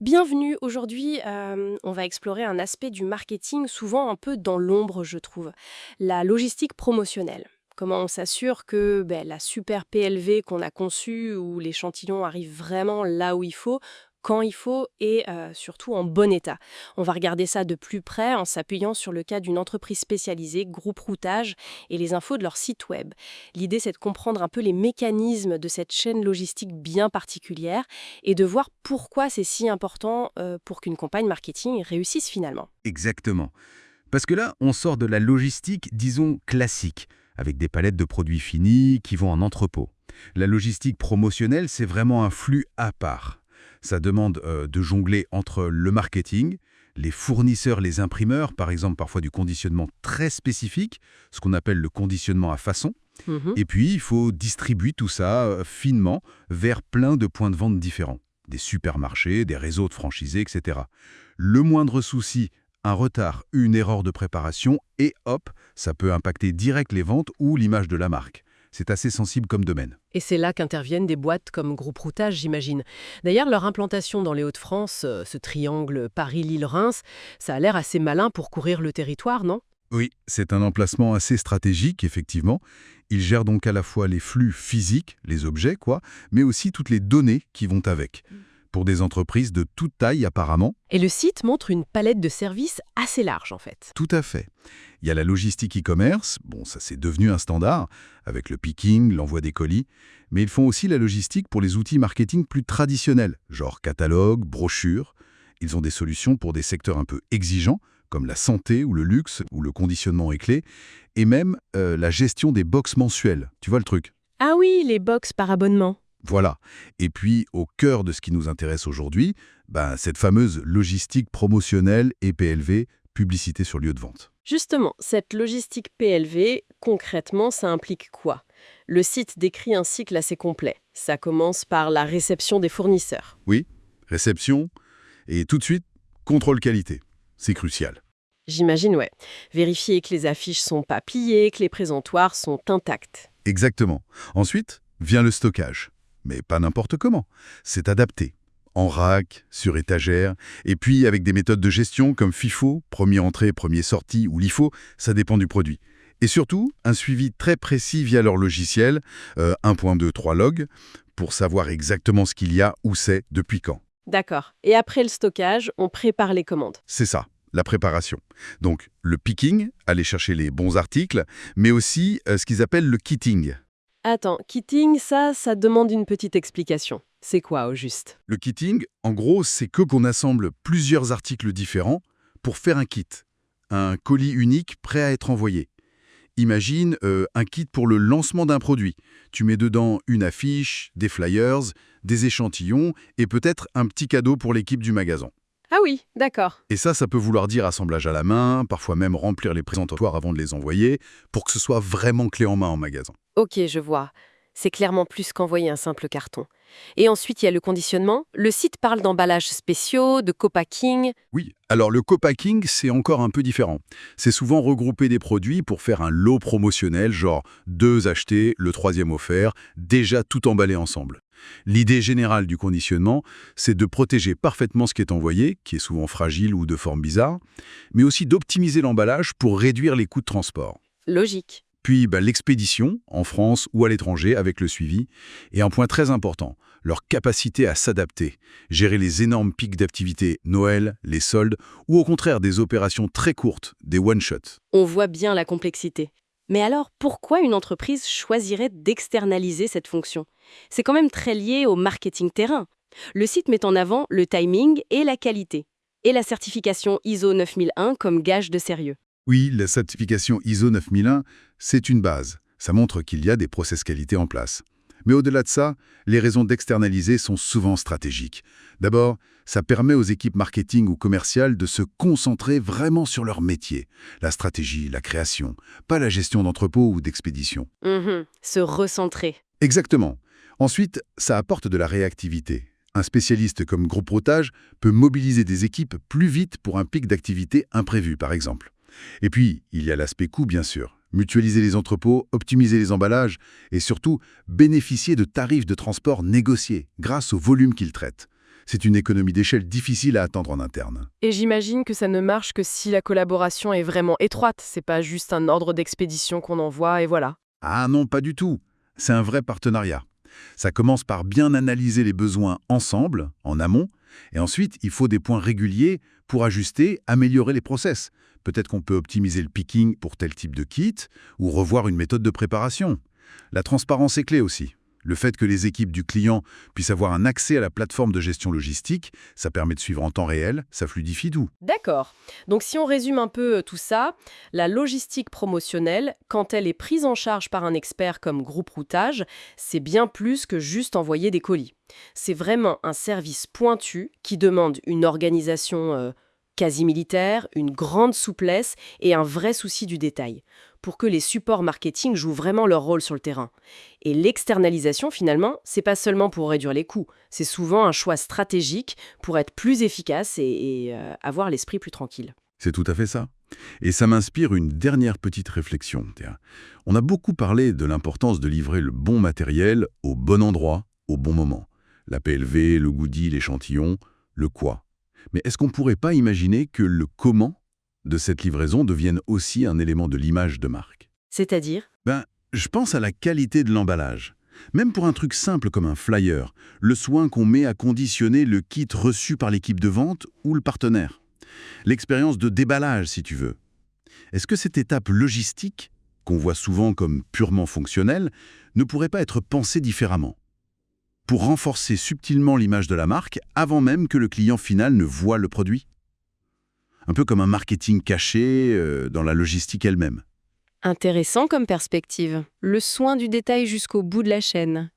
Bienvenue, aujourd'hui on va explorer un aspect du marketing souvent un peu dans l'ombre je trouve, la logistique promotionnelle. Comment on s'assure que la super PLV qu'on a conçue ou l'échantillon arrive vraiment là où il faut, quand il faut et surtout en bon état. On va regarder ça de plus près en s'appuyant sur le cas d'une entreprise spécialisée, Groupe Routage, et les infos de leur site web. L'idée c'est de comprendre un peu les mécanismes de cette chaîne logistique bien particulière et de voir pourquoi c'est si important pour qu'une campagne marketing réussisse finalement. Exactement. Parce que là, on sort de la logistique, disons, classique, avec des palettes de produits finis qui vont en entrepôt. La logistique promotionnelle, c'est vraiment un flux à part. Ça demande de jongler entre le marketing, les fournisseurs, les imprimeurs, par exemple parfois du conditionnement très spécifique, ce qu'on appelle le conditionnement à façon, Mhm. et puis il faut distribuer tout ça finement vers plein de points de vente différents. Des supermarchés, des réseaux de franchisés, etc. Le moindre souci, un retard, une erreur de préparation, et hop, ça peut impacter direct les ventes ou l'image de la marque. C'est assez sensible comme domaine. Et c'est là qu'interviennent des boîtes comme Groupe Routage, j'imagine. D'ailleurs, leur implantation dans les Hauts-de-France, ce triangle Paris-Lille-Reims, ça a l'air assez malin pour courir le territoire, non? Oui, c'est un emplacement assez stratégique, effectivement. Il gère donc à la fois les flux physiques, les objets, quoi, mais aussi toutes les données qui vont avec. Pour des entreprises de toute taille, apparemment. Et le site montre une palette de services assez large en fait. Tout à fait. Il y a la logistique e-commerce, bon ça c'est devenu un standard, avec le picking, l'envoi des colis, mais ils font aussi la logistique pour les outils marketing plus traditionnels, genre catalogue, brochure. Ils ont des solutions pour des secteurs un peu exigeants, comme la santé ou le luxe, où le conditionnement est clé, et même la gestion des box mensuelles. Tu vois le truc? Ah oui, les box par abonnement. Voilà. Et puis, au cœur de ce qui nous intéresse aujourd'hui, cette fameuse logistique promotionnelle et PLV, publicité sur lieu de vente. Justement, cette logistique PLV, concrètement, ça implique quoi? Le site décrit un cycle assez complet. Ça commence par la réception des fournisseurs. Oui, réception, et tout de suite, contrôle qualité. C'est crucial. J'imagine, ouais. Vérifier que les affiches sont pas pliées, que les présentoirs sont intacts. Exactement. Ensuite, vient le stockage. Mais pas n'importe comment. C'est adapté. En rack, sur étagère, et puis avec des méthodes de gestion comme FIFO, premier entrée, premier sortie, ou LIFO, ça dépend du produit. Et surtout, un suivi très précis via leur logiciel, 1.2.3 log, pour savoir exactement ce qu'il y a, où c'est, depuis quand. D'accord. Et après le stockage, on prépare les commandes. C'est ça, la préparation. Donc, le picking, aller chercher les bons articles, mais aussi ce qu'ils appellent le kitting. Attends, kitting, ça demande une petite explication. C'est quoi au juste? Le kitting, en gros, c'est que qu'on assemble plusieurs articles différents pour faire un kit, un colis unique prêt à être envoyé. Imagine un kit pour le lancement d'un produit. Tu mets dedans une affiche, des flyers, des échantillons et peut-être un petit cadeau pour l'équipe du magasin. Ah oui, d'accord. Et ça peut vouloir dire assemblage à la main, parfois même remplir les présentoirs avant de les envoyer, pour que ce soit vraiment clé en main en magasin. Ok, je vois. C'est clairement plus qu'envoyer un simple carton. Et ensuite, il y a le conditionnement. Le site parle d'emballages spéciaux, de co-packing. Oui, alors le co-packing, c'est encore un peu différent. C'est souvent regrouper des produits pour faire un lot promotionnel, genre 2 achetés, le troisième offert, déjà tout emballé ensemble. L'idée générale du conditionnement, c'est de protéger parfaitement ce qui est envoyé, qui est souvent fragile ou de forme bizarre, mais aussi d'optimiser l'emballage pour réduire les coûts de transport. Logique. Puis l'expédition, en France ou à l'étranger avec le suivi, et un point très important, leur capacité à s'adapter, gérer les énormes pics d'activité, Noël, les soldes, ou au contraire des opérations très courtes, des one-shots. On voit bien la complexité. Mais alors, pourquoi une entreprise choisirait d'externaliser cette fonction? C'est quand même très lié au marketing terrain. Le site met en avant le timing et la qualité, et la certification ISO 9001 comme gage de sérieux. Oui, la certification ISO 9001, c'est une base. Ça montre qu'il y a des process qualité en place. Mais au-delà de ça, les raisons d'externaliser sont souvent stratégiques. D'abord, ça permet aux équipes marketing ou commerciales de se concentrer vraiment sur leur métier, la stratégie, la création, pas la gestion d'entrepôt ou d'expédition. Se recentrer. Exactement. Ensuite, ça apporte de la réactivité. Un spécialiste comme Groupe Routage peut mobiliser des équipes plus vite pour un pic d'activité imprévu, par exemple. Et puis, il y a l'aspect coût, bien sûr. Mutualiser les entrepôts, optimiser les emballages et surtout bénéficier de tarifs de transport négociés grâce au volume qu'ils traitent. C'est une économie d'échelle difficile à atteindre en interne. Et j'imagine que ça ne marche que si la collaboration est vraiment étroite. C'est pas juste un ordre d'expédition qu'on envoie et voilà. Ah non, pas du tout. C'est un vrai partenariat. Ça commence par bien analyser les besoins ensemble, en amont, et ensuite, il faut des points réguliers pour ajuster, améliorer les process. Peut-être qu'on peut optimiser le picking pour tel type de kit, ou revoir une méthode de préparation. La transparence est clé aussi. Le fait que les équipes du client puissent avoir un accès à la plateforme de gestion logistique, ça permet de suivre en temps réel, ça fluidifie tout. D'accord. Donc si on résume un peu tout ça, la logistique promotionnelle, quand elle est prise en charge par un expert comme Groupe Routage, c'est bien plus que juste envoyer des colis. C'est vraiment un service pointu qui demande une organisation quasi militaire, une grande souplesse et un vrai souci du détail, pour que les supports marketing jouent vraiment leur rôle sur le terrain. Et l'externalisation, finalement, c'est pas seulement pour réduire les coûts, c'est souvent un choix stratégique pour être plus efficace et avoir l'esprit plus tranquille. C'est tout à fait ça. Et ça m'inspire une dernière petite réflexion. Tiens. On a beaucoup parlé de l'importance de livrer le bon matériel au bon endroit, au bon moment. La PLV, le goodie, l'échantillon, le quoi. Mais est-ce qu'on ne pourrait pas imaginer que le comment de cette livraison devienne aussi un élément de l'image de marque? C'est-à-dire? Je pense à la qualité de l'emballage. Même pour un truc simple comme un flyer, le soin qu'on met à conditionner le kit reçu par l'équipe de vente ou le partenaire. L'expérience de déballage, si tu veux. Est-ce que cette étape logistique, qu'on voit souvent comme purement fonctionnelle, ne pourrait pas être pensée différemment, pour renforcer subtilement l'image de la marque avant même que le client final ne voie le produit? Un peu comme un marketing caché dans la logistique elle-même. Intéressant comme perspective. Le soin du détail jusqu'au bout de la chaîne.